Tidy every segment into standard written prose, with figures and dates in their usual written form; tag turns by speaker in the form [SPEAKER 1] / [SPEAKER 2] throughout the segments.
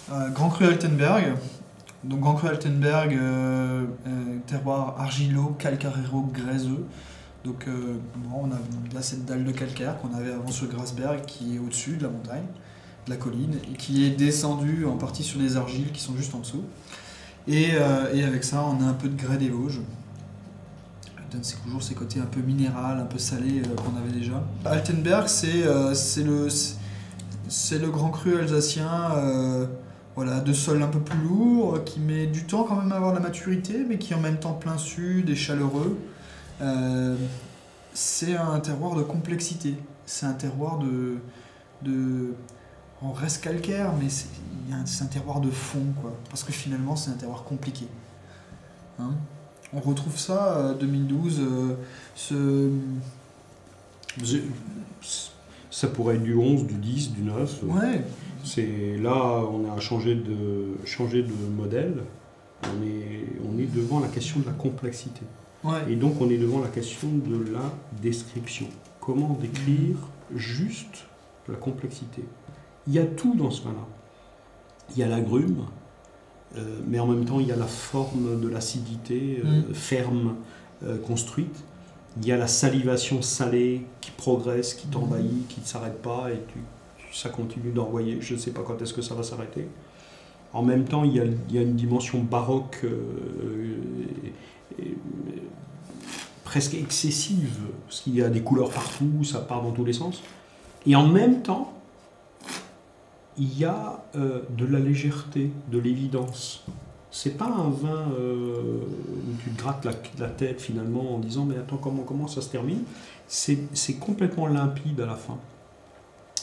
[SPEAKER 1] Grand Cru Altenberg. Donc Grand Cru Altenberg, terroir argilo-calcaréro-gréseux. Donc bon, on a là cette dalle de calcaire qu'on avait avant sur le Grasberg qui est au-dessus de la montagne, de la colline, et qui est descendue en partie sur les argiles qui sont juste en dessous. Et avec ça, on a un peu de grès des Vosges. Ça donne toujours ces côtés un peu minéral, un peu salé qu'on avait déjà. Altenberg, c'est le grand cru alsacien, voilà, de sol un peu plus lourd, qui met du temps quand même à avoir la maturité, mais qui est en même temps plein sud et chaleureux. C'est un terroir de complexité. C'est un terroir on reste calcaire, mais c'est un terroir de fond, quoi. Parce que finalement, c'est un terroir compliqué. Hein, on retrouve ça, 2012,
[SPEAKER 2] Ça pourrait être du 11, du 10, du 9.
[SPEAKER 1] Ouais.
[SPEAKER 2] Là, on a changé de modèle. On est devant la question de la complexité.
[SPEAKER 1] Ouais.
[SPEAKER 2] Et donc, on est devant la question de la description. Comment décrire juste la complexité? Il y a tout dans ce vin-là. Il y a l'agrume, mais en même temps, il y a la forme de l'acidité ferme, construite. Il y a la salivation salée qui progresse, qui t'envahit, qui ne s'arrête pas, et ça continue d'envoyer. Je ne sais pas quand est-ce que ça va s'arrêter. En même temps, il y a une dimension baroque presque excessive, parce qu'il y a des couleurs partout, ça part dans tous les sens. Et en même temps, il y a de la légèreté, de l'évidence. C'est pas un vin où tu te grattes la tête finalement en disant mais attends comment ça se termine. C'est complètement limpide à la fin.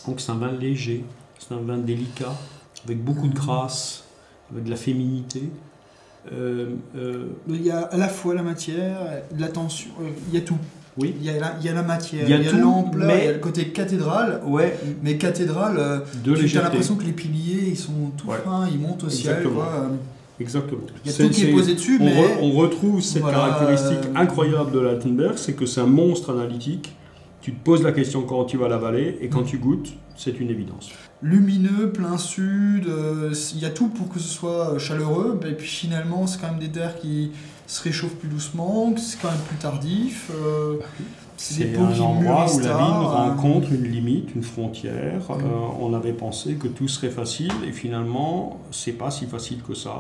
[SPEAKER 2] Donc c'est un vin léger, c'est un vin délicat, avec beaucoup de grâce, avec de la féminité.
[SPEAKER 1] Il y a à la fois la matière, l'attention, il y a tout.
[SPEAKER 2] Oui.
[SPEAKER 1] Il y a la matière,
[SPEAKER 2] il y a
[SPEAKER 1] l'ampleur,
[SPEAKER 2] mais...
[SPEAKER 1] il y a le côté cathédrale.
[SPEAKER 2] Ouais.
[SPEAKER 1] Mais cathédrale, tu as l'impression que les piliers ils sont tout fins, ils montent au ciel. Quoi.
[SPEAKER 2] Exactement.
[SPEAKER 1] Il y a tout qui est posé dessus, mais...
[SPEAKER 2] On retrouve cette caractéristique incroyable de l'Altenberg, c'est que c'est un monstre analytique. Tu te poses la question quand tu vas l'avaler, et quand tu goûtes, c'est une évidence.
[SPEAKER 1] Lumineux, plein sud, il y a tout pour que ce soit chaleureux, et puis finalement c'est quand même des terres qui se réchauffent plus doucement, c'est quand même plus tardif.
[SPEAKER 2] C'est un endroit où la vigne rencontre une limite, une frontière. On avait pensé que tout serait facile, et finalement, c'est pas si facile que ça.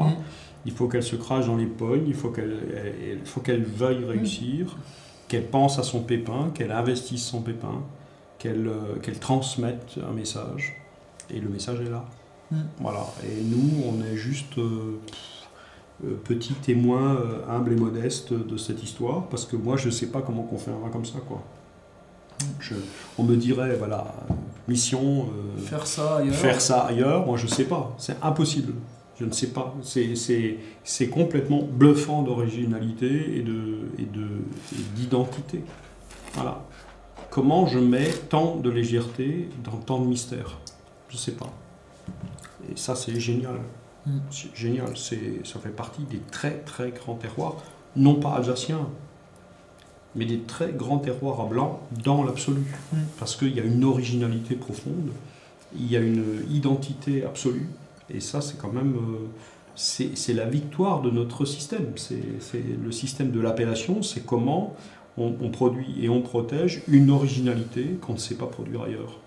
[SPEAKER 2] Il faut qu'elle se crache dans les pognes, il faut qu'elle veuille réussir, qu'elle pense à son pépin, qu'elle investisse son pépin, qu'elle transmette un message. Et le message est là. Voilà. Et nous, on est juste petit témoin humble et modeste de cette histoire, parce que moi, je ne sais pas comment on fait un vin comme ça, quoi. On me dirait, voilà, mission...
[SPEAKER 1] faire ça ailleurs.
[SPEAKER 2] Moi, je ne sais pas. C'est impossible. Je ne sais pas. C'est complètement bluffant d'originalité et d'identité. Voilà. Comment je mets tant de légèreté dans tant de mystère? Je ne sais pas. Et ça, c'est génial. C'est génial. Ça fait partie des très, très grands terroirs, non pas alsaciens, mais des très grands terroirs à blanc dans l'absolu. Parce qu'il y a une originalité profonde, il y a une identité absolue, et ça, c'est quand même... c'est la victoire de notre système. C'est le système de l'appellation, c'est comment on produit et on protège une originalité qu'on ne sait pas produire ailleurs.